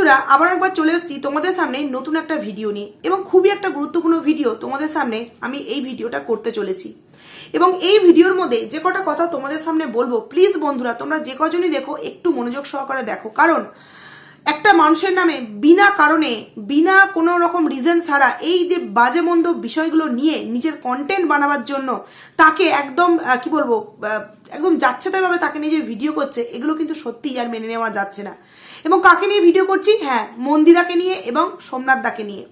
বন্ধুরা আবার একবার চলে এসেছি তোমাদের সামনে নতুন একটা ভিডিও নিয়ে এবং খুবই একটা গুরুত্বপূর্ণ ভিডিও তোমাদের সামনে আমি এই ভিডিওটা করতে চলেছি। এবং এই ভিডিওর মধ্যে যে কটা কথা তোমাদের সামনে বলবো, প্লিজ বন্ধুরা তোমরা যে কজনই দেখো একটু মনোযোগ সহকারে দেখো, কারণ একটা মানুষের নামে বিনা কারণে বিনা কোনো রকম রিজন ছাড়া এই যে বাজে মন্দ বিষয়গুলো নিয়ে নিজের কন্টেন্ট বানাবার জন্য তাকে একদম কি বলবো একদম যাচ্ছেতাইভাবে তাকে নিয়ে যে ভিডিও করছে, এগুলো কিন্তু সত্যিই আর মেনে নেওয়া যাচ্ছে না। এবং কাকে নিয়ে ভিডিও করছি? হ্যাঁ, মন্দিরাকে নিয়ে এবং সোমনাথ দাকে নিয়ে।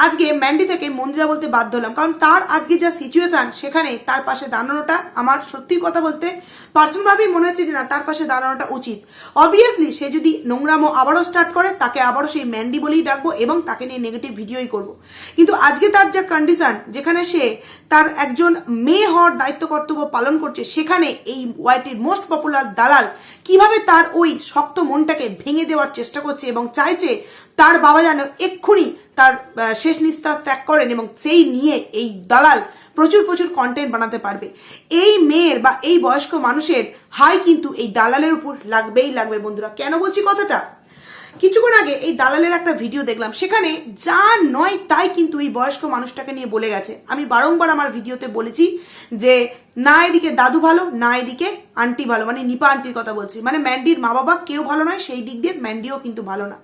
আজকে ম্যান্ডি থেকে মন্দিরা বলতে বাধ্য হলাম, কারণ তার আজকে যা সিচুয়েশন সেখানে তার পাশে দাঁড়ানোটা আমার সত্যি কথা বলতে পার্সোনালভাবেই মনে হচ্ছে যে না, তার পাশে দাঁড়ানোটা উচিত। অবভিয়াসলি সে যদি নোংরামো আবারও স্টার্ট করে তাকে আবারও সেই ম্যান্ডি বলেই ডাকবো এবং তাকে নিয়ে নেগেটিভ ভিডিওই করব। কিন্তু আজকে তার যা কন্ডিশন, যেখানে সে তার একজন মেয়ে হওয়ার দায়িত্ব কর্তব্য পালন করছে, সেখানে এই ওয়াইটির মোস্ট পপুলার দালাল কিভাবে তার ওই শক্ত মনটাকে ভেঙে দেওয়ার চেষ্টা করছে এবং চাইছে তার বাবা যেন এক্ষুনি তার শেষ নিঃশ্বাস ত্যাগ করেন এবং সেই নিয়ে এই দালাল প্রচুর প্রচুর কন্টেন্ট বানাতে পারবে। এই মেয়ের বা এই বয়স্ক মানুষের হাই কিন্তু এই দালালের উপর লাগবেই লাগবে। বন্ধুরা কেন বলছি কথাটা? কিছুক্ষণ আগে এই দালালের একটা ভিডিও দেখলাম, সেখানে যা নয় তাই কিন্তু এই বয়স্ক মানুষটাকে নিয়ে বলে গেছে। আমি বারংবার আমার ভিডিওতে বলেছি যে না এদিকে দাদু ভালো, না এদিকে আন্টি ভালো, মানে নিপা আন্টির কথা বলছি, মানে ম্যান্ডির মা বাবা কেউ ভালো নয়, সেই দিক দিয়ে ম্যান্ডিও কিন্তু ভালো না।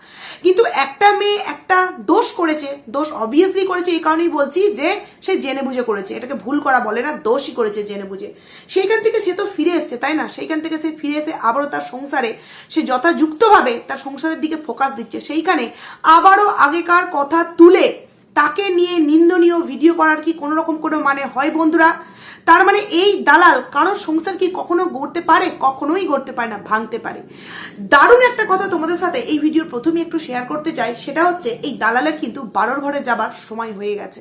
কিন্তু একটা মেয়ে একটা দোষ করেছে, দোষ অবভিয়াসলি করেছে, এই কারণেই বলছি যে সে জেনে বুঝে করেছে, এটাকে ভুল করা বলে না, দোষই করেছে জেনে বুঝে। সেইখান থেকে সে তো ফিরে এসছে, তাই না? সেইখান থেকে সে ফিরে এসে আবারও তার সংসারে সে যথাযুক্তভাবে তার সংসারের দিকে ফোকাস দিচ্ছে। সেইখানে আবারও আগেকার কথা তুলে তাকে নিয়ে নিন্দনীয় ভিডিও করার কি কোনো রকম কোনো মানে হয় বন্ধুরা? তার মানে এই দালাল কারোর সংসার কি কখনো গড়তে পারে? কখনোই গড়তে পারে না, ভাঙতে পারে। দারুণ একটা কথা তোমাদের সাথে এই ভিডিওর প্রথমে একটু শেয়ার করতে চাই, সেটা হচ্ছে এই দালালের কিন্তু 12 ঘরে যাবার সময় হয়ে গেছে।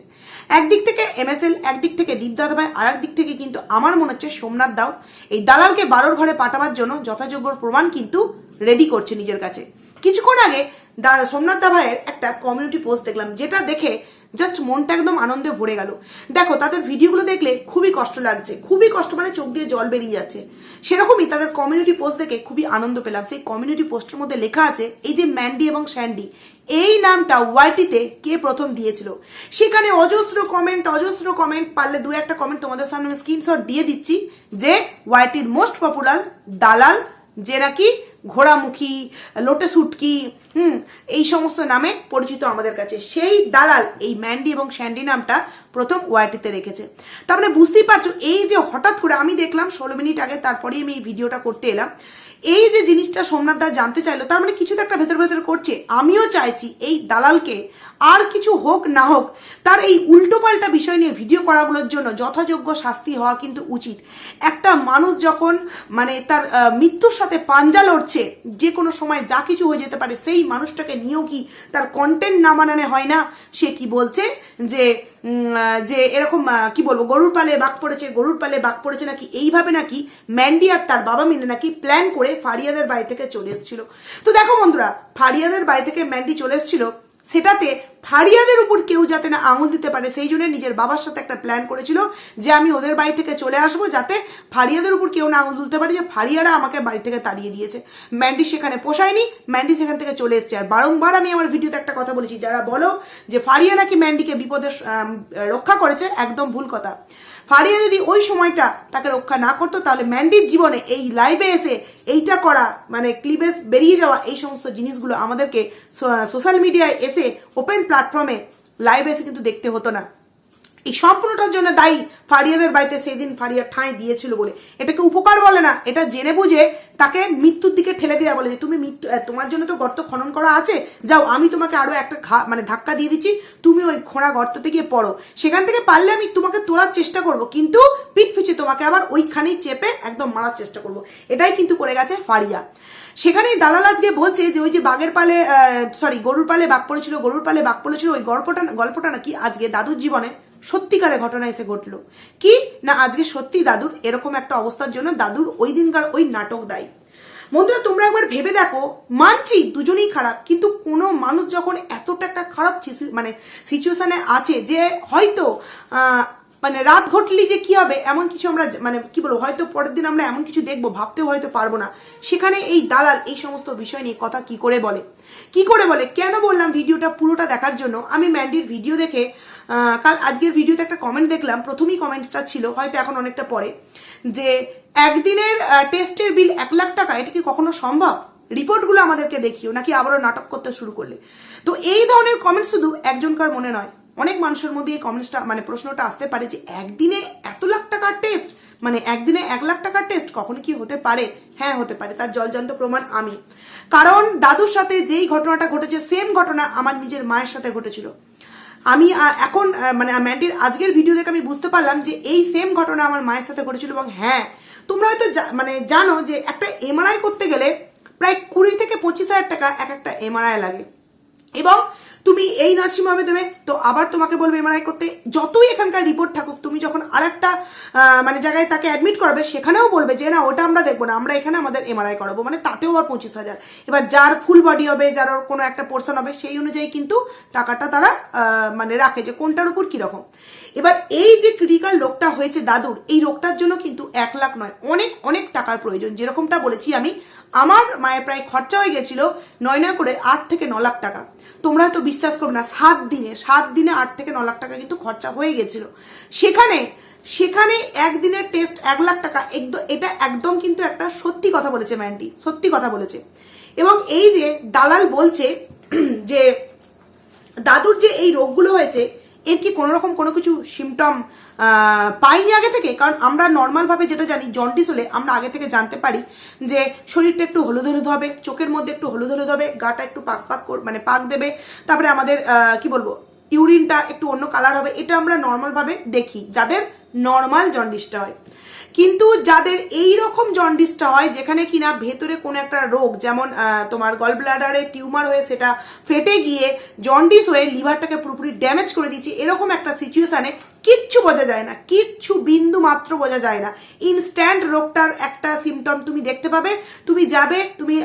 একদিক থেকে MSL, একদিক থেকে দীপদাদা ভাই, আর একদিক থেকে কিন্তু আমার মনে হচ্ছে সোমনাথ দাও এই দালালকে 12 ঘরে পাঠাবার জন্য যথাযোগ্য প্রমাণ কিন্তু রেডি করছে নিজের কাছে। কিছুক্ষণ আগে সোমনাথ দা ভাইয়ের একটা কমিউনিটি পোস্ট দেখলাম, যেটা দেখে জাস্ট মনটা একদম আনন্দে ভরে গেল। দেখো তাদের ভিডিওগুলো দেখলে খুবই কষ্ট লাগছে, খুবই কষ্ট, মানে চোখ দিয়ে জল বেরিয়ে যাচ্ছে। সেরকমই তাদের কমিউনিটি পোস্ট দেখে খুবই আনন্দ পেলাম। সেই কমিউনিটি পোস্টের মধ্যে লেখা আছে এই যে ম্যান্ডি এবং স্যান্ডি, এই নামটা ওয়াইটিতে কে প্রথম দিয়েছিল। সেখানে অজস্র কমেন্ট, পারলে দু একটা কমেন্ট তোমাদের সামনে আমি স্ক্রিনশট দিয়ে দিচ্ছি, যে ওয়াইটির মোস্ট পপুলার দালাল, যে নাকি ঘোড়ামুখী, লোটে সুটকি, এই সমস্ত নামে পরিচিত আমাদের কাছে, সেই দালাল এই ম্যান্ডি এবং স্যান্ডি নামটা প্রথম ওয়াইটিতে রেখেছে। তার মানে বুঝতেই পারছো, এই যে হঠাৎ করে আমি দেখলাম 16 মিনিট আগে, তারপরেই আমি এই ভিডিওটা করতে এলাম। এই যে জিনিসটা সোমনাথ দা জানতে চাইলো, তার মানে কিছু তো একটা ভেতর ভেতর করছে। আমিও চাইছি এই দালালকে আর কিছু হোক না হোক, তার এই উল্টোপাল্টা বিষয় নিয়ে ভিডিও করাগুলোর জন্য যথাযোগ্য শাস্তি হওয়া কিন্তু উচিত। একটা মানুষ যখন মানে তার মৃত্যুর সাথে পাঞ্জা লড়ছে, যে কোনো সময় যা কিছু হয়ে যেতে পারে, সেই মানুষটাকে নিয়েও কি তার কন্টেন্ট না বানানো হয় না? সে কি বলছে যে যে এরকম কি বলবো, গরুর পালে বাঘ পড়েছে নাকি, এইভাবে নাকি ম্যান্ডি আর তার বাবা মিলে নাকি প্ল্যান করে ফারিয়াদের বাড়ি থেকে চলে এসেছিল। তো দেখো বন্ধুরা, ফারিয়াদের বাড়ি থেকে ম্যান্ডি চলে এসেছিল, সেটাতে ফারিয়াদের উপর কেউ যাতে না আঙুল দিতে পারে, সেই জন্য নিজের বাবার সাথে একটা প্ল্যান করেছিল যে আমি ওদের বাড়ি থেকে চলে আসবো, যাতে ফারিয়াদের উপর কেউ না আঙুল তুলতে পারে যে ফারিয়ারা আমাকে বাড়ি থেকে তাড়িয়ে দিয়েছে। ম্যান্ডি সেখানে পোষায়নি, ম্যান্ডি সেখান থেকে চলে এসছে। আর বারংবার আমি আমার ভিডিওতে একটা কথা বলেছি, যারা বলো যে ফারিয়া নাকি ম্যান্ডিকে বিপদে রক্ষা করেছে, একদম ভুল কথা। ফারিয়া যদি ওই সময়টা তাকে রক্ষা না করতো, তাহলে ম্যান্ডির জীবনে এই লাইভে এসে এইটা করা, মানে ক্লিপেজ বেরিয়ে যাওয়া, এই সমস্ত জিনিসগুলো আমাদেরকে সোশ্যাল মিডিয়ায় এসে ওপেন প্ল্যাটফর্মে লাইভে এসে কিন্তু দেখতে হতো না। এই সম্পূর্ণটার জন্য দায়ী ফারিয়াদের বাড়িতে সেই দিন ফারিয়া ঠাঁই দিয়েছিল বলে। এটাকে উপকার বলে না, এটা জেনে বুঝে তাকে মৃত্যুর দিকে ঠেলে দেওয়া বলে, যে তুমি তোমার জন্য তো গর্ত খনন করা আছে, যাও আমি তোমাকে আরো একটা মানে ধাক্কা দিয়ে দিচ্ছি, তুমি ওই খোঁড়া গর্ততে গিয়ে পড়ো, সেখান থেকে পারলে আমি তোমাকে তোলার চেষ্টা করব, কিন্তু পিঠ পিছিয়ে তোমাকে আবার ওইখানেই চেপে একদম মারার চেষ্টা করব। এটাই কিন্তু করে গেছে ফারিয়া। সেখানেই দালাল আজকে বলছে যে ওই যে গরুর পালে বাঘ পড়েছিল, ওই গল্পটা নাকি আজকে দাদুর জীবনে সত্যিকারের ঘটনা এসে ঘটলো। কি না, আজকে সত্যি দাদুর এরকম একটা অবস্থার জন্য দাদুর ওই দিনকার ওই নাটক দায়ী। বন্ধুরা তোমরা একবার ভেবে দেখো, মানছি দুজনেই খারাপ, কিন্তু কোনো মানুষ যখন এতটা একটা খারাপ মানে সিচুয়েশনে আছে, যে হয়তো মানে রাত ঘটলি যে কি হবে এমন কিছু আমরা মানে কি বলবো, হয়তো পরের দিন আমরা এমন কিছু দেখবো ভাবতেও হয়তো পারবো না, সেখানে এই দালাল এই সমস্ত বিষয় নিয়ে কথা কি করে বলে? কি করে বলে? কেন বললাম ভিডিওটা পুরোটা দেখার জন্য? আমি ম্যান্ডির ভিডিও দেখে আজকের ভিডিওতে একটা কমেন্ট দেখলাম, প্রথমেই কমেন্টসটা ছিল, হয়তো এখন অনেকটা পরে, যে একদিনের টেস্টের বিল 1 লাখ টাকা, এটা কি কখনো সম্ভব? রিপোর্টগুলো আমাদেরকে দেখিও, নাকি আবারও নাটক করতে শুরু করলে? তো এই ধরনের কমেন্ট শুধু একজনকার মনে নয়, অনেক মানুষের মধ্যে এই কমেন্টসটা মানে প্রশ্নটা আসতে পারে যে একদিনে এত লাখ টাকার টেস্ট, মানে একদিনে 1 লাখ টাকার টেস্ট কখনো কি হতে পারে? হ্যাঁ হতে পারে, তার জলজান্ত প্রমাণ আমি। কারণ দাদুর সাথে যেই ঘটনাটা ঘটেছে সেম ঘটনা আমার নিজের মায়ের সাথে ঘটেছিল। আমি এখন মানে ম্যান্ডির আজকের ভিডিও দেখে আমি বুঝতে পারলাম যে এই সেম ঘটনা আমার মায়ের সাথে ঘটেছিল। এবং হ্যাঁ, তোমরা হয়তো মানে জানো যে একটা এমআরআই করতে গেলে প্রায় 20 থেকে 25 হাজার টাকা একটা এমআরআই লাগে। এবং তুমি এই নার্সিংহোমে দেবে, তো আবার তোমাকে বলবে এমআরআই করতে। যতই এখানকার রিপোর্ট থাকুক, তুমি যখন আরেকটা মানে জায়গায় তাকে অ্যাডমিট করাবে, সেখানেও বলবে যে না, ওটা আমরা দেখবো না, আমরা এখানে আমাদের এমআরআই করাবো, মানে তাতেও আবার 25,000। এবার যার ফুল বডি হবে, যার কোনো একটা পোর্শন হবে, সেই অনুযায়ী কিন্তু টাকাটা তারা মানে রাখে যে কোনটার উপর কিরকম। এবার এই যে ক্রিটিক্যাল রোগটা হয়েছে দাদুর, এই রোগটার জন্য কিন্তু 1 লাখ নয়, অনেক অনেক টাকার প্রয়োজন। যেরকমটা বলেছি আমি, আমার মায়ের প্রায় খরচা হয়ে গেছিল 9 করে 8 থেকে 9 লাখ টাকা। তোমরা হয়তো বিশ্বাস করবে না, 7 দিনে 8 থেকে 9 লাখ টাকা কিন্তু খরচা হয়ে গেছিল। সেখানে একদিনের টেস্ট 1 লাখ টাকা, এটা একদম কিন্তু একটা সত্যি কথা বলেছে ম্যান্ডি, সত্যি কথা বলেছে। এবং এই যে দালাল বলছে যে দাদুর যে এই রোগগুলো হয়েছে, এর কি কোনো রকম কোনো কিছু সিমটম পাইনি আগে থেকে? কারণ আমরা নর্মালভাবে যেটা জানি, জন্ডিস হলে আমরা আগে থেকে জানতে পারি যে শরীরটা একটু হলুদ হলুদ হবে, চোখের মধ্যে একটু হলুদ হলুদ হবে, গাটা একটু মানে পাক দেবে, তারপরে আমাদের কি বলবো, ইউরিনটা একটু অন্য কালার হবে। এটা আমরা নর্মালভাবে দেখি যাদের নর্মাল জন্ডিসটা হয়। কিন্তু যাদের এই রকম জন্ডিসটা হয়, যেখানে কিনা ভেতরে কোনো একটা রোগ, যেমন তোমার গল ব্লাডারে টিউমার হয়ে সেটা ফেটে গিয়ে জন্ডিস হয়ে লিভারটাকে পুরোপুরি ড্যামেজ করে দিচ্ছে, এরকম একটা সিচুয়েশনে কিচ্ছু বোঝা যায় না, কিচ্ছু বিন্দু মাত্র বোঝা যায় না। ইনস্ট্যান্ট রোগটার একটা সিমটম তুমি দেখতে পাবে, তুমি যাবে, তুমি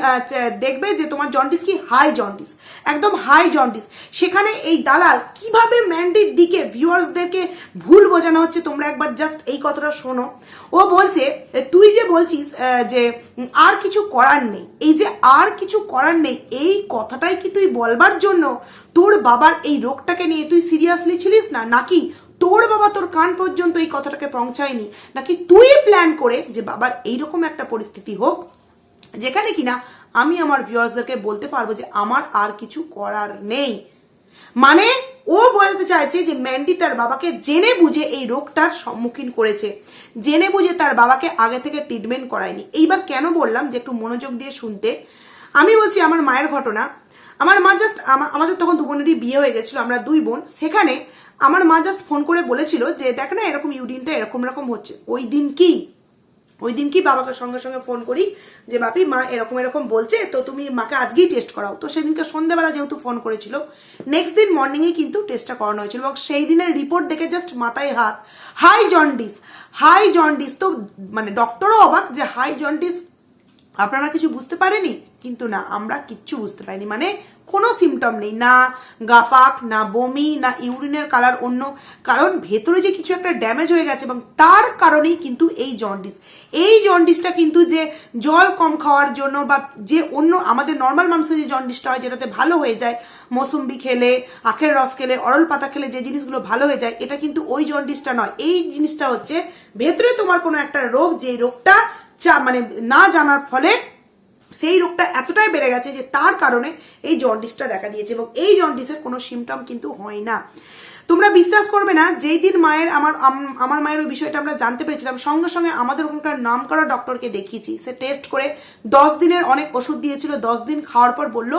দেখবে যে তোমার জন্ডিস কি হাই জন্ডিস, একদম হাই জন্ডিস। সেখানে এই দালাল কিভাবে ম্যান্ডির দিকে ভিউয়ার্সদেরকে ভুল বোঝানো হচ্ছে, তোমরা একবার জাস্ট এই কথাটা শোনো। ও বলছে, তুই যে বলছিস যে আর কিছু করার নেই, এই যে আর কিছু করার নেই, এই কথাটাই কি তুই বলবার জন্য তোর বাবার এই রোগটাকে নিয়ে তুই সিরিয়াসলি ছিলিস না? নাকি তোর বাবা তোর কান পর্যন্ত এই কথাটাকে পৌঁছায়নি? নাকি তুই প্ল্যান করে যে বাবার এইরকম একটা পরিস্থিতি হোক, যেখানে কিনা আমি আমার ভিউয়ার্সদেরকে বলতে পারবো যে আমার আর কিছু করার নেই? মানে ও বলতে চাইছে যে ম্যান্ডি তার বাবাকে জেনে বুঝে এই রোগটার সম্মুখীন করেছে, জেনে বুঝে তার বাবাকে আগে থেকে ট্রিটমেন্ট করায়নি। এইবার কেন বললাম যে একটু মনোযোগ দিয়ে শুনতে, আমি বলছি আমার মায়ের ঘটনা। আমার মা জাস্ট আমাদের তখন 2 বোনেরই বিয়ে হয়ে গেছিল, আমরা 2 বোন। সেখানে আমার মা জাস্ট ফোন করে বলেছিল যে দেখ না, এরকম ইউরিনটা এরকম রকম হচ্ছে। ওই দিন কি বাবাকে সঙ্গে সঙ্গে ফোন করি যে বাপি, মা এরকম এরকম বলছে, তো তুমি মাকে আজকেই টেস্ট করাও। তো সেদিনকে সন্ধ্যাবেলা যেহেতু ফোন করেছিল, নেক্সট দিন মর্নিংয়ে কিন্তু টেস্টটা করানো হয়েছিল। এবং সেই দিনের রিপোর্ট দেখে জাস্ট মাথায় হাত, হাই জন্ডিস। তো মানে ডক্টরও অবাক যে হাই জন্ডিস, আপনারা কিছু বুঝতে পারেনি? কিন্তু না, আমরা কিচ্ছু বুঝতে পারিনি। মানে কোনো সিমটম নেই, না গাপাক, না বমি, না ইউরিনের কালার অন্য, কারণ ভেতরে যে কিছু একটা ড্যামেজ হয়ে গেছে এবং তার কারণেই কিন্তু এই জন্ডিসটা কিন্তু যে জল কম খাওয়ার জন্য বা যে অন্য আমাদের নর্মাল মানুষের যে জন্ডিসটা হয়, যেটাতে ভালো হয়ে যায়, মৌসুম্বি খেলে, আখের রস খেলে, অরল পাতা খেলে যে জিনিসগুলো ভালো হয়ে যায়, এটা কিন্তু ওই জন্ডিসটা নয়। এই জিনিসটা হচ্ছে ভেতরে তোমার কোনো একটা রোগ, যে রোগটা মানে না জানার ফলে সেই রোগটা এতটাই বেড়ে গেছে যে তার কারণে এই জন্ডিসটা দেখা দিয়েছে। এবং এই জন্ডিসের কোনো সিমটম কিন্তু হয় না। তোমরা বিশ্বাস করবে না, যেই দিন আমার মায়ের ওই বিষয়টা আমরা জানতে পেরেছিলাম, সঙ্গে সঙ্গে আমাদের ওখানকার নাম করা ডক্টরকে দেখিয়েছি। সে টেস্ট করে 10 দিনের অনেক ওষুধ দিয়েছিল। 10 দিন খাওয়ার পর বলল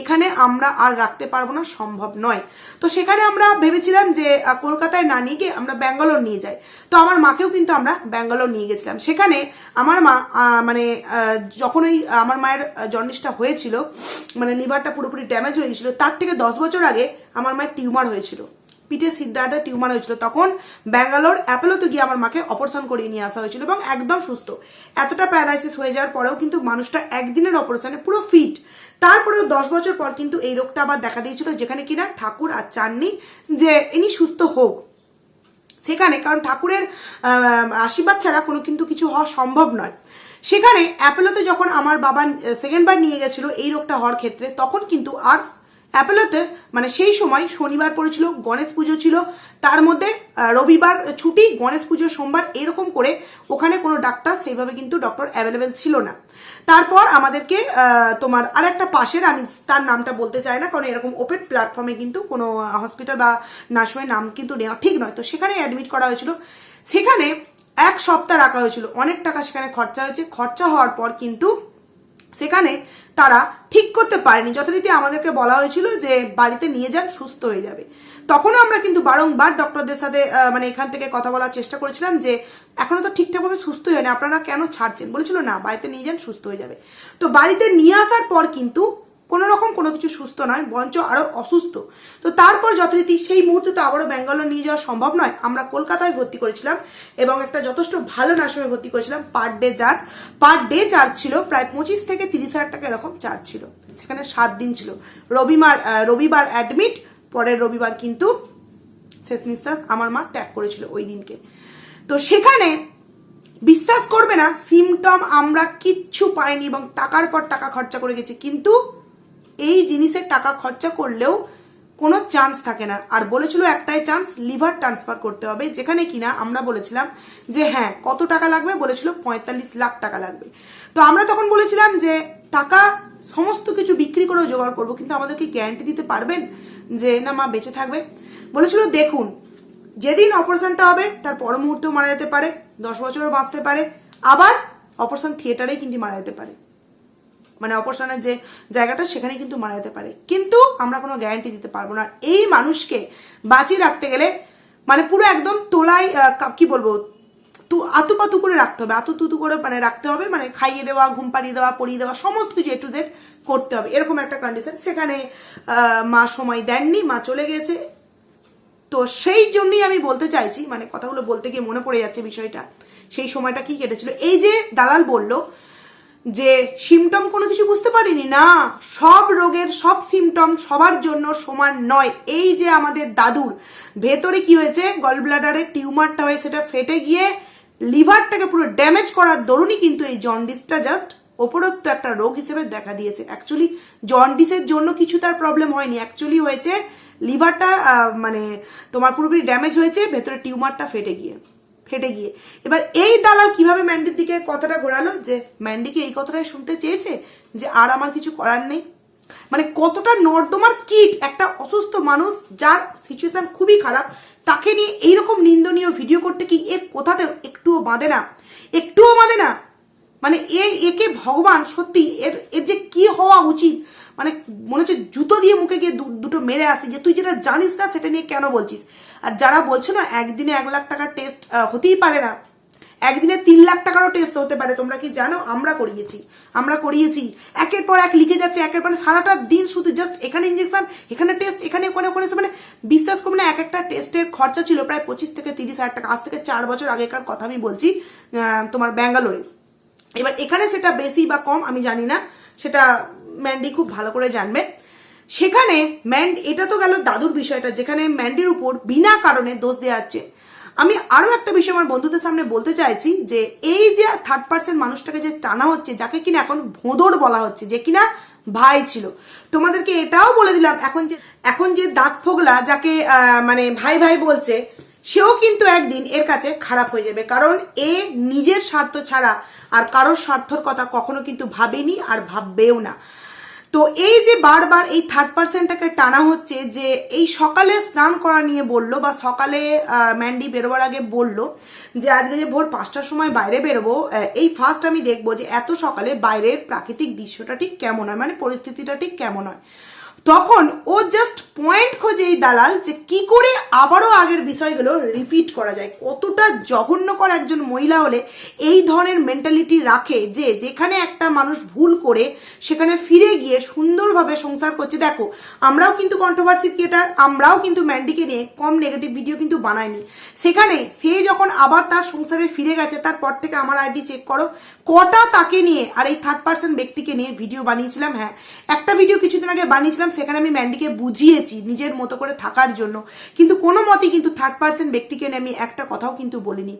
এখানে আমরা আর রাখতে পারবো না, সম্ভব নয়। তো সেখানে আমরা ভেবেছিলাম যে কলকাতায় না নিয়ে গিয়ে আমরা ব্যাঙ্গালোর নিয়ে যাই। তো আমার মাকেও কিন্তু আমরা ব্যাঙ্গালোর নিয়ে গেছিলাম। সেখানে আমার মা মানে যখন ওই আমার মায়ের জন্ডিসটা হয়েছিল, মানে লিভারটা পুরোপুরি ড্যামেজ হয়ে গেছিল, তার থেকে 10 বছর আগে আমার মায়ের টিউমার হয়েছিল, পিঠে সিদ্ধার্থে টিউমার হয়েছিল। তখন ব্যাঙ্গালোর অ্যাপোলোতে গিয়ে আমার মাকে অপারেশন করিয়ে নিয়ে আসা হয়েছিল এবং একদম সুস্থ। এতটা প্যারালাইসিস হয়ে যাওয়ার পরেও কিন্তু মানুষটা একদিনের অপারেশনে পুরো ফিট। তারপরেও 10 বছর পর কিন্তু এই রোগটা আবার দেখা দিয়েছিল, যেখানে কিনা ঠাকুর আর চাননি যে ইনি সুস্থ হোক সেখানে, কারণ ঠাকুরের আশীর্বাদ ছাড়া কোনো কিন্তু কিছু হওয়া সম্ভব নয়। সেখানে অ্যাপোলোতে যখন আমার বাবা সেকেন্ডবার নিয়ে গেছিলো এই রোগটা হওয়ার ক্ষেত্রে, তখন কিন্তু আর অ্যাপোলোতে মানে সেই সময় শনিবার পড়েছিল, গণেশ পুজো ছিল, তার মধ্যে রবিবার ছুটি, গণেশ পুজো সোমবার, এরকম করে ওখানে কোনো ডাক্তার সেইভাবে কিন্তু ডক্টর অ্যাভেলেবেল ছিল না। তারপর আমাদেরকে তোমার আর একটা পাশের, আমি তার নামটা বলতে চাই না কারণ এরকম ওপেন প্ল্যাটফর্মে কিন্তু কোনো হসপিটাল বা নার্সিংহোমের নাম কিন্তু নেওয়া ঠিক নয়, তো সেখানে অ্যাডমিট করা হয়েছিল। সেখানে 1 সপ্তাহ রাখা হয়েছিল, অনেক টাকা সেখানে খরচা হয়েছে। খরচা হওয়ার পর কিন্তু সেখানে তারা ঠিক করতে পারেনি, যথারীতি আমাদেরকে বলা হয়েছিল যে বাড়িতে নিয়ে যান, সুস্থ হয়ে যাবে। তখনও আমরা কিন্তু বারংবার ডক্টরদের সাথে মানে এখান থেকে কথা বলার চেষ্টা করেছিলাম যে এখনো তো ঠিকঠাকভাবে সুস্থ হয়নি, আপনারা কেন ছাড়ছেন? বলেছিল না, বাড়িতে নিয়ে যান, সুস্থ হয়ে যাবে। তো বাড়িতে নিয়ে আসার পর কিন্তু কোনো রকম কোনো কিছু সুস্থ নয়, বরঞ্চ আরও অসুস্থ। তো তারপর যথারীতি সেই মুহূর্তে তো আবারও ব্যাঙ্গালোর নিয়ে যাওয়া সম্ভব নয়, আমরা কলকাতায় ভর্তি করেছিলাম এবং একটা যথেষ্ট ভালো নার্সিংহোমে ভর্তি করেছিলাম। পার ডে চার্জ ছিল প্রায় 25 থেকে 30 হাজার টাকা এরকম চার্জ ছিল। সেখানে 7 দিন ছিল, রবিবার অ্যাডমিট, পরের রবিবার কিন্তু শেষ নিঃশ্বাস আমার মা ত্যাগ করেছিল ওই দিনকে। তো সেখানে বিশ্বাস করবে না, সিমটম আমরা কিচ্ছু পাইনি এবং টাকার পর টাকা খরচা করে গেছি, কিন্তু এই জিনিসের টাকা খরচা করলেও কোনো চান্স থাকে না। আর বলেছিল একটাই চান্স, লিভার ট্রান্সফার করতে হবে, যেখানে কিনা আমরা বলেছিলাম যে হ্যাঁ কত টাকা লাগবে, বলেছিল 45 লাখ টাকা লাগবে। তো আমরা তখন বলেছিলাম যে টাকা সমস্ত কিছু বিক্রি করেও জোগাড় করবো, কিন্তু আমাদেরকে গ্যারান্টি দিতে পারবেন যে না মা বেঁচে থাকবে? বলেছিল দেখুন, যেদিন অপারেশনটা হবে তার পর মুহূর্তেও মারা যেতে পারে, 10 বছরও বাঁচতে পারে, আবার অপারেশন থিয়েটারেই কিন্তু মারা যেতে পারে, মানে অপারেশনের যে জায়গাটা সেখানে কিন্তু মারা যেতে পারে, কিন্তু আমরা কোনো গ্যারান্টি দিতে পারবো না। এই মানুষকে বাঁচিয়ে রাখতে গেলে মানে পুরো একদম তোলায় কি বলবো, আতুপাতু করে রাখতে হবে, আতুতুতু করে মানে রাখতে হবে, মানে খাইয়ে দেওয়া, ঘুম পাড়িয়ে দেওয়া, পরিয়ে দেওয়া, সমস্ত কিছু A to Z করতে হবে, এরকম একটা কন্ডিশন। সেখানে মা সময় দেননি, মা চলে গেছে। তো সেই জন্যই আমি বলতে চাইছি, মানে কথাগুলো বলতে গিয়ে মনে পড়ে যাচ্ছে বিষয়টা, সেই সময়টা কি কেটেছিল। এই যে দালাল বলল যে সিমটম কোনো কিছু বুঝতে পারিনি, না, সব রোগের সব সিমটম সবার জন্য সমান নয়। এই যে আমাদের দাদুর ভেতরে কি হয়েছে, গল ব্লাডারে টিউমারটা হয়ে সেটা ফেটে গিয়ে লিভারটাকে পুরো ড্যামেজ করার দরুনই কিন্তু এই জন্ডিসটা জাস্ট ওপরত্ব একটা রোগ হিসেবে দেখা দিয়েছে। অ্যাকচুয়ালি জন্ডিসের জন্য কিছু তার প্রবলেম হয়নি, অ্যাকচুয়ালি হয়েছে লিভারটা মানে তোমার পুরোপুরি ড্যামেজ হয়েছে, ভেতরে টিউমারটা ফেটে গিয়ে। এবার এই দালাল কিভাবে ম্যান্ডির দিকে কথাটা ঘোরালো, যে ম্যান্ডিকে এই কথাটাই শুনতে চেয়েছে যে আর আমার কিছু করার নেই। মানে কতটা নর্দমার কিট একটা অসুস্থ মানুষ যার সিচুয়েশন খুবই খারাপ, তাকে নিয়ে এইরকম নিন্দনীয় ভিডিও করতে কি এর কোথাতে একটুও বাঁধে না? মানে একে ভগবান সত্যি এর যে কি হওয়া উচিত, মানে মনে হচ্ছে জুতো দিয়ে মুখে গিয়ে দুটো মেরে আসি, যে তুই যেটা জানিস না সেটা নিয়ে কেন বলছিস। আর যারা বলছো না একদিনে 1 লাখ টাকার টেস্ট হতেই পারে না, একদিনে 3 লাখ টাকারও টেস্ট হতে পারে, তোমরা কি জানো? আমরা করিয়েছি, একের পর এক লিখে যাচ্ছে, একের পর সারাটা দিন শুধু জাস্ট এখানে ইঞ্জেকশন, এখানে টেস্ট, এখানে ওখানে, মানে বিশ্বাস করবে না, এক একটা টেস্টের খরচা ছিল প্রায় 25 থেকে 30 হাজার টাকা। আজ থেকে 4 বছর আগেকার কথা আমি বলছি, তোমার ব্যাঙ্গালোরে। এবার এখানে সেটা বেশি বা কম আমি জানি না, সেটা ম্যান্ডি খুব ভালো করে জানবে। সেখানে এটা তো গেল দাদুর বিষয়টা, যেখানে ম্যান্ডির উপর বিনা কারণে দোষ দেওয়া হচ্ছে। আমি আরো একটা বিষয় আমার বন্ধুদের সামনে বলতে চাইছি, যে এই যে 3rd পার্সন মানুষটাকে যে টানা হচ্ছে, যাকে কিনা এখন ভোঁদর বলা হচ্ছে, যে কিনা ভাই ছিল, তোমাদেরকে এটাও বলে দিলাম, এখন যে দাঁত ফোগলা যাকে মানে ভাই ভাই বলছে, সেও কিন্তু একদিন এর কাছে খারাপ হয়ে যাবে, কারণ এ নিজের স্বার্থ ছাড়া আর কারোর স্বার্থর কথা কখনো কিন্তু ভাবেনি আর ভাববেও না। তো এই যে বারবার এই 3rd পার্সনটাকে টানা হচ্ছে, যে এই সকালে স্নান করা নিয়ে বললো, বা সকালে ম্যান্ডি বেরোবার আগে বললো যে আজকে যে ভোর 5টার সময় বাইরে বেরোবো, এই ফার্স্ট আমি দেখবো যে এত সকালে বাইরের প্রাকৃতিক দৃশ্যটা ঠিক কেমন হয়, মানে পরিস্থিতিটা ঠিক কেমন হয়। তখন ও জাস্ট পয়েন্ট খোঁজে এই দালাল, যে কি করে আবারও আগের বিষয়গুলো রিপিট করা যায়। কতটা জঘন্যকর একজন মহিলা হলে এই ধরনের মেন্টালিটি রাখে, যে যেখানে একটা মানুষ ভুল করে সেখানে ফিরে গিয়ে সুন্দরভাবে সংসার করছে। দেখো, আমরাও কিন্তু কন্ট্রোভার্সি ক্রিয়েটার, আমরাও কিন্তু ম্যান্ডিকে নিয়ে কম নেগেটিভ ভিডিও কিন্তু বানাইনি। সেখানে সে যখন আবার তার সংসারে ফিরে গেছে, তারপর থেকে আমার আইডি চেক করো, কটা তাকে নিয়ে আর এই 3rd পার্সন ব্যক্তিকে নিয়ে ভিডিও বানিয়েছিলাম। হ্যাঁ, একটা ভিডিও কিছুদিন আগে বানিয়েছিলাম, সেখানে আমি ম্যান্ডিকে বুঝিয়েছি দিয়েছি নিজের মতো করে থাকার জন্য, কিন্তু কোনো মতেই কিন্তু থার্ড পার্সন ব্যক্তিকে নিয়ে আমি একটা কথাও কিন্তু বলিনি।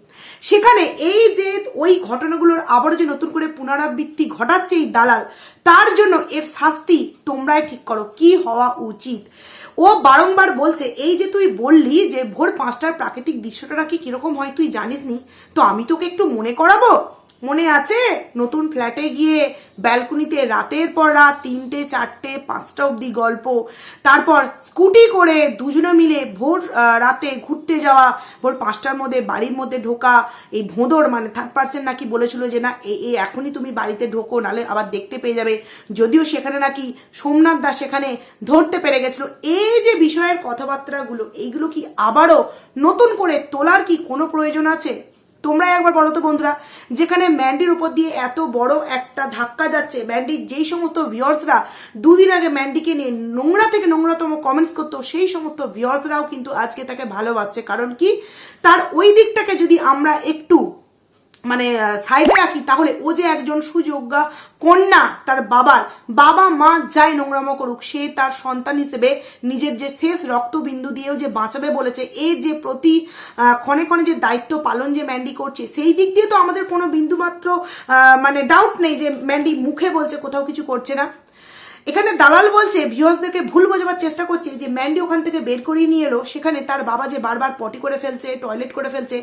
সেখানে এই যে ওই ঘটনাগুলোর আবারও যে নতুন করে পুনরাবৃত্তি ঘটাচ্ছে এই দালাল, তার জন্য এর শাস্তি তোমরাই ঠিক করো কি হওয়া উচিত। ও বারংবার বলছে এই যে তুই বললি যে ভোর 5টার প্রাকৃতিক দৃশ্যটা নাকি কিরকম হয় তুই জানিস নি, তো আমি তোকে একটু মনে করাবো। মনে আছে নতুন ফ্ল্যাটে গিয়ে ব্যালকনিতে রাতের পর রাত 3টে 4টে 5টা অবধি গল্প, তারপর স্কুটি করে দুজনে মিলে ভোর রাতে ঘুরতে যাওয়া, ভোর 5টার মধ্যে বাড়ির মধ্যে ঢোকা, এই ভোঁদর মানে থার্ড পার্সন নাকি বলেছিল যে না এই এখনই তুমি বাড়িতে ঢোকো নালে আবার দেখতে পেয়ে যাবে, যদিও সেখানে নাকি সোমনাথ দা সেখানে ধরতে পেরে গেছিল। এই যে বিষয়ের কথাবার্তাগুলো এইগুলো কি আবারও নতুন করে তোলার কি কোনো প্রয়োজন আছে? তোমরা একবার বলো তো বন্ধুরা, যেখানে ম্যান্ডির উপর দিয়ে এত বড় একটা ধাক্কা যাচ্ছে, ম্যান্ডির যেই সমস্ত ভিউয়ার্সরা দুদিন আগে ম্যান্ডিকে নিয়ে নোংরা থেকে নোংরাতম কমেন্টস করতো, সেই সমস্ত ভিউয়ার্সরাও কিন্তু আজকে তাকে ভালোবাসছে। কারণ কি, তার ওই দিকটাকে যদি আমরা একটু মানে সাইডে রাখি, তাহলে ও যে একজন সুযোগ্যা কন্যা, তার বাবা মা যাই নোংরামো করুক, সে তার সন্তান হিসেবে নিজের যে শেষ রক্তবিন্দু দিয়েও যে বাঁচাবে বলেছে, এই যে প্রতি ক্ষণে ক্ষণে যে দায়িত্ব পালন যে ম্যান্ডি করছে, সেই দিক দিয়ে তো আমাদের কোনো বিন্দুমাত্র মানে ডাউট নেই যে ম্যান্ডি মুখে বলছে কোথাও কিছু করছে না। এখানে দালাল বলছে ভিউয়ার্সদেরকে ভুল বোঝাবার চেষ্টা করছে যে ম্যান্ডি ওখান থেকে বের করিয়ে নিয়ে এলো, সেখানে তার বাবা যে বারবার পটি করে ফেলছে, টয়লেট করে ফেলছে,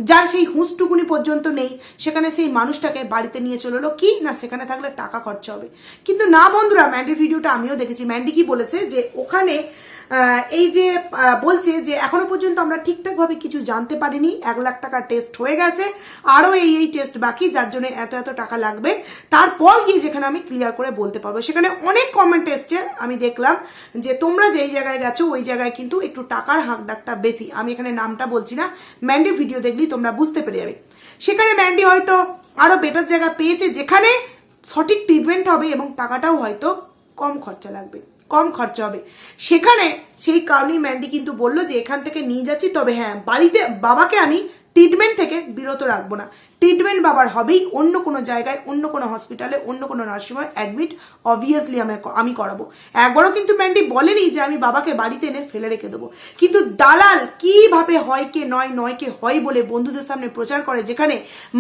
যার সেই হুঁসটুকুনি পর্যন্ত নেই, সেখানে সেই মানুষটাকে বাড়িতে নিয়ে চলে এলো কি না সেখানে থাকলে টাকা খরচা হবে। কিন্তু না বন্ধুরা, ম্যান্ডির ভিডিওটা আমিও দেখেছি। ম্যান্ডি কি বলেছে যে ওখানে এই যে বলছে যে এখনো পর্যন্ত আমরা ঠিকঠাকভাবে কিছু জানতে পারিনি, 1 লাখ টাকা টেস্ট হয়ে গেছে, আরও এই টেস্ট বাকি, যার জন্য এত টাকা লাগবে, তারপর গিয়ে যেখানে আমি ক্লিয়ার করে বলতে পারবো। সেখানে অনেক কমেন্ট এসছে, আমি দেখলাম যে তোমরা যেই জায়গায় গেছো ওই জায়গায় কিন্তু একটু টাকার হাঁকডাকটা বেশি। আমি এখানে নামটা বলছি না, ম্যান্ডির ভিডিও দেখলেই তোমরা বুঝতে পেরে যাবে। সেখানে ম্যান্ডি হয়তো আরও বেটার জায়গা পেয়েছে যেখানে সঠিক ট্রিটমেন্ট হবে এবং টাকাটাও হয়তো কম খরচা লাগবে, কম খরচা হবে। সেখানে সেই কারণেই ম্যান্ডি কিন্তু বললো যে এখান থেকে নিয়ে যাচ্ছি, তবে হ্যাঁ বাড়িতে বাবাকে আমি ট্রিটমেন্ট থেকে বিরত রাখবো না, ট্রিটমেন্ট বাবার হবেই, অন্য কোনো জায়গায়, অন্য কোনো হসপিটালে, অন্য কোনো নার্সিংহোমে অ্যাডমিট অবভিয়াসলি আমি করাবো। একবারও কিন্তু ম্যান্ডি বলেনি যে আমি বাবাকে বাড়িতে এনে ফেলে রেখে দেবো। কিন্তু দালাল কিভাবে হয় কে নয়, নয় কে হয় বলে বন্ধুদের সামনে প্রচার করে, যেখানে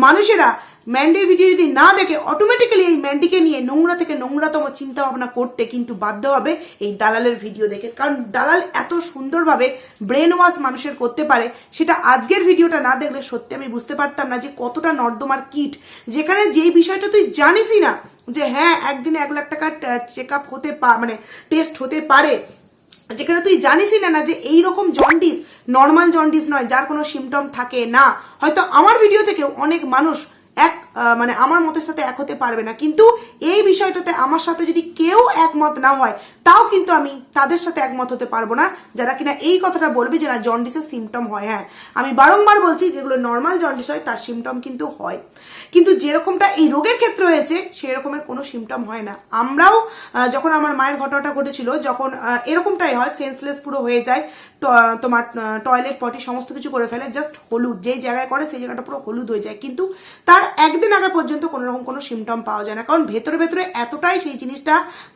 মানুষেরা ম্যান্ডির ভিডিও যদি না দেখে অটোমেটিক্যালি এই ম্যান্ডিকে নিয়ে নোংরা থেকে নোংরাতম চিন্তা ভাবনা করতে কিন্তু বাধ্য হবে এই দালালের ভিডিও দেখে। কারণ দালাল এত সুন্দরভাবে ব্রেন ওয়াশ মানুষের করতে পারে, সেটা আজকের ভিডিওটা না দেখলে সত্যি আমি বুঝতে পারতাম না যে কতটা নর্দমার কিট, যেখানে যেই বিষয়টা তুই জানিসই না যে হ্যাঁ একদিনে 1 লাখ টাকার চেক আপ হতে মানে টেস্ট হতে পারে, যেখানে তুই জানিসই না যে এইরকম জন্ডিস নর্মাল জন্ডিস নয়, যার কোনো সিমটম থাকে না। হয়তো আমার ভিডিও থেকেও অনেক মানুষ মানে আমার মতের সাথে এক হতে পারবে না, কিন্তু এই বিষয়টাতে আমার সাথে যদি কেউ একমত না হয়, তাও কিন্তু আমি তাদের সাথে একমত হতে পারবো না যারা কিনা এই কথাটা বলবে যে না জন্ডিসের সিমটম হয়। হ্যাঁ আমি বারংবার বলছি যেগুলো নর্মাল জন্ডিস হয় তার সিমটম কিন্তু হয়, কিন্তু যেরকমটা এই রোগের ক্ষেত্রে হয়েছে সেই রকমের কোনো সিমটম হয় না। আমরাও যখন আমার মায়ের ঘটনাটা ঘটেছিল, যখন এরকমটাই হয়, সেন্সলেস পুরো হয়ে যায়, তোমার টয়লেট পটি সমস্ত কিছু করে ফেলে, জাস্ট হলুদ যেই জায়গায় করে সেই জায়গাটা পুরো হলুদ হয়ে যায়, কিন্তু তার একদিন আগে পর্যন্ত কোনো রকম কোনো সিমটম পাওয়া যায় না, কারণ ভেতরে ভেতরে এতটাই সেই জিনিসটা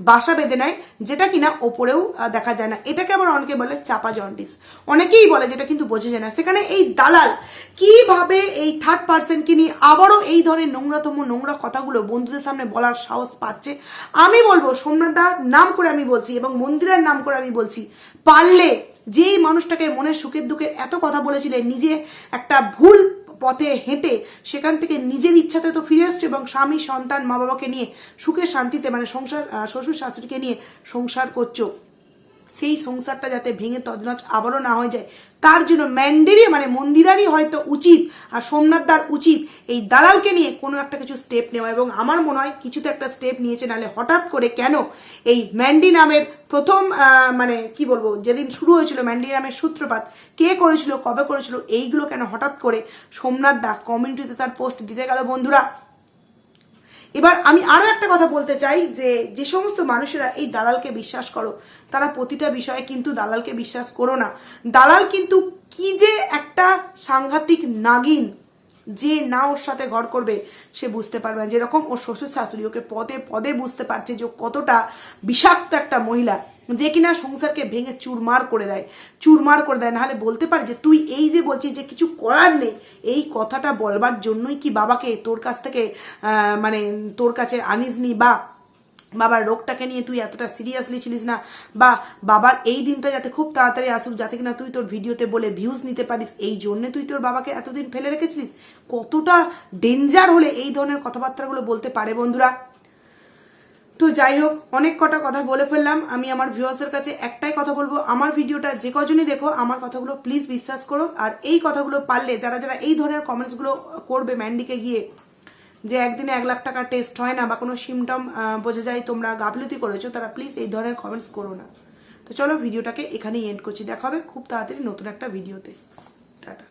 বাসা বেঁধে নেয় যেটা কিনা ওপরেও দেখা যায় না। এটাকে আবার অনেকে বলে চাপা জন্ডিস, অনেকেই বলে, যেটা কিন্তু বোঝা যায় না। সেখানে এই দালাল কিভাবে এই থার্ড পার্সনকে নিয়ে আবারও এই ধরনের নোংরা কথাগুলো বন্ধুদের সামনে বলার সাহস পাচ্ছে। আমি বলবো সোমনাথ দার নাম করে আমি বলছি এবং মন্দিরের নাম করে আমি বলছি, পারলে যেই মানুষটাকে মনের সুখের দুঃখের এত কথা বলেছিলেন, নিজে একটা ভুল পথে হেঁটে সেখান থেকে নিজের ইচ্ছাতে তো ফিরে এসছো এবং স্বামী সন্তান মা বাবাকে নিয়ে সুখে শান্তিতে মানে সংসার শ্বশুর শাশুড়িকে নিয়ে সংসার করছো, সেই সংসারটা যাতে ভেঙে তছনছ আবারও না হয়ে যায়, তার জন্য ম্যান্ডেরই মানে মন্দিরারই হয়তো উচিত আর সোমনাথ দার উচিত এই দালালকে নিয়ে কোনো একটা কিছু স্টেপ নেওয়া। এবং আমার মনে হয় কিছু তো একটা স্টেপ নিয়েছে, নাহলে হঠাৎ করে কেন এই ম্যান্ডি নামের প্রথম মানে কি বলবো, যেদিন শুরু হয়েছিল ম্যান্ডি নামের সূত্রপাত, কে করেছিল, কবে করেছিল, এইগুলো কেন হঠাৎ করে সোমনাথ দা কমিউনিটিতে তার পোস্ট দিতে গেল বন্ধুরা। এবার আমি আরো একটা কথা বলতে চাই যে সমস্ত মানুষেরা এই দালালকে বিশ্বাস করো, তারা প্রতিটা বিষয়ে কিন্তু দালালকে বিশ্বাস করো না। দালাল কিন্তু কি যে একটা সাংঘাতিক নাগিন, যে না ওর সাথে ঘর করবে সে বুঝতে পারবে না। যেরকম ওর শ্বশুর শাশুড়ি ওকে পদে পদে বুঝতে পারছে যে কতটা বিষাক্ত একটা মহিলা, যে কিনা সংসারকে ভেঙে চুরমার করে দেয়। নাহলে বলতে পারে যে তুই এই যে বলছিস যে কিছু করার নেই, এই কথাটা বলবার জন্যই কি বাবাকে তোর কাছ থেকে মানে তোর কাছে আনিসনি, বা বাবার রোগটাকে নিয়ে তুই এতটা সিরিয়াসলি ছিলিস না, বা বাবার এই দিনটা যাতে খুব তাড়াতাড়ি আসুক, যাতে কিনা তুই তোর ভিডিওতে বলে ভিউজ নিতে পারিস, এই জন্যে তুই তোর বাবাকে এতদিন ফেলে রেখেছিলিস? কতটা ডেঞ্জার হলে এই ধরনের কথাবার্তাগুলো বলতে পারে বন্ধুরা। তো যাই হোক, অনেক কটা কথা বলে ফেললাম। আমি আমার ভিউয়ার্সদের কাছে একটাই কথা বলবো, আমার ভিডিওটা যে কজনই দেখো আমার কথাগুলো প্লিজ বিশ্বাস করো। আর এই কথাগুলো পারলে যারা যারা এই ধরনের কমেন্টসগুলো করবে ম্যান্ডিকে গিয়ে, যে একদিনে 1 লাখ টাকা টেস্ট হয় না বা কোনো সিমটম বোঝা যায় তোমরা গাফলতি করেছো, তারা প্লিজ এই ধরনের কমেন্টস করো না। তো চলো ভিডিওটাকে এখানেই এন্ড করছি, দেখা হবে খুব তাড়াতাড়ি নতুন একটা ভিডিওতে। টাটা।